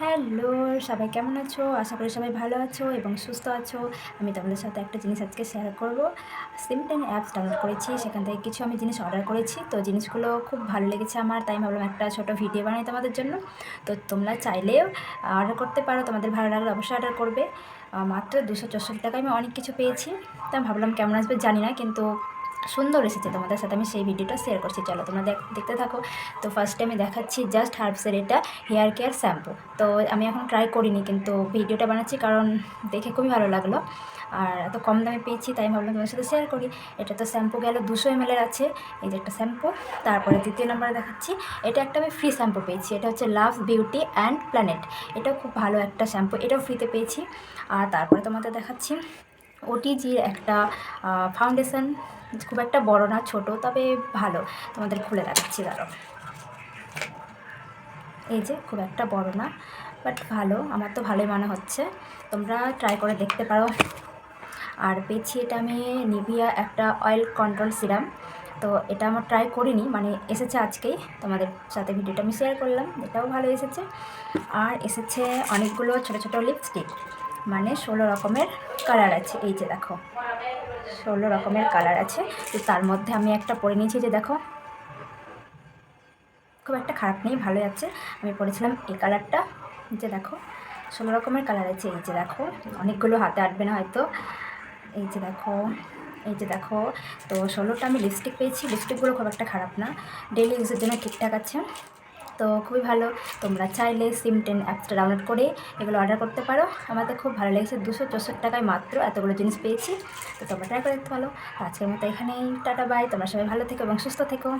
Hello, সবাই কেমন আছো? আশা করি সবাই ভালো আছো এবং সুস্থ আছো। আমি তোমাদের সাথে একটা জিনিস আজকে শেয়ার করব। সিমটেন অ্যাপস ডাউনলোড করেছি, সেখান থেকে কিছু আমি জিনিস অর্ডার করেছি। তো জিনিসগুলো খুব ভালো লেগেছে আমার, তাই ভাবলাম একটা ছোট ভিডিও বানাই তোমাদের জন্য। তো তোমরা চাইলেও অর্ডার করতে পারো, তোমাদের ভালো লাগলে অবশ্যই অর্ডার করবে। মাত্র 264 টাকায় আমি অনেক কিছু পেয়েছি। তা ভাবলাম কেমন আসবে জানি না, কিন্তু সুন্দর এসেছে। তোমাদের সাথে আমি সেই ভিডিওটা শেয়ার করছি, চলো তোমরা দেখতে থাকো। তো ফার্স্টে আমি দেখাচ্ছি জাস্ট হার্বসের এটা হেয়ার কেয়ার শ্যাম্পু। তো আমি এখন ট্রাই করিনি, কিন্তু ভিডিওটা বানাচ্ছি কারণ দেখে খুবই ভালো লাগলো আর এত কম দামে পেয়েছি, তাই ভাবলাম তোমার সাথে শেয়ার করি। এটা তো শ্যাম্পু গেল 200 ml আছে, এই যে একটা শ্যাম্পু। তারপরে দ্বিতীয় নম্বরে দেখাচ্ছি, এটা একটা আমি ফ্রি শ্যাম্পু পেয়েছি। এটা হচ্ছে লাভ বিউটি অ্যান্ড প্ল্যানেট। এটাও খুব ভালো একটা শ্যাম্পু, এটাও ফ্রিতে পেয়েছি। আর তারপরে তোমাদের দেখাচ্ছি ওটিজির একটা ফাউন্ডেশন। খুব একটা বড় না, ছোট, তবে ভালো। তোমাদের খুলে দেখাচ্ছি, দাঁড়াও। এই যে খুব একটা বড় না, বাট ভালো, আমার তো ভালোই মনে হচ্ছে। তোমরা ট্রাই করে দেখতে পারো। আর পেয়েছি এটা আমি নিভিয়া একটা অয়েল কন্ট্রোল সিরাম। তো এটা আমার ট্রাই করিনি, মানে এসেছে আজকেই, তোমাদের সাথে ভিডিওটা আমি শেয়ার করলাম। এটাও ভালো এসেছে। আর এসেছে অনেকগুলো ছোটো ছোটো লিপস্টিক, মানে 16 রকমের কালার আছে। এই যে দেখো, 16 রকমের কালার আছে। তো তার মধ্যে আমি একটা পরে নিয়েছি, যে দেখো, খুব একটা খারাপ নেই, ভালোই আছে। আমি পরেছিলাম এই কালারটা, যে দেখো 16 রকমের কালার আছে। এই যে দেখো, অনেকগুলো হাতে আটবে না হয়তো। এই যে দেখো, এই যে দেখো। তো 16টা আমি লিপস্টিক পেয়েছি। লিপস্টিকগুলো খুব একটা খারাপ না, ডেলি ইউজের জন্য ঠিকঠাক আছে। তো খুবই ভালো। তোমরা চাইলে সিমটেন অ্যাপসটা ডাউনলোড করে এগুলো অর্ডার করতে পারো। আমাদের খুব ভালো লেগেছে, 264 টাকায় মাত্র এতগুলো জিনিস পেয়েছি। তো তোমরা ট্রাই করে দেখতে পারো। আজকের মতো এখানেই, টাটা বাই। তোমরা সবাই ভালো থেকো এবং সুস্থ থেকো।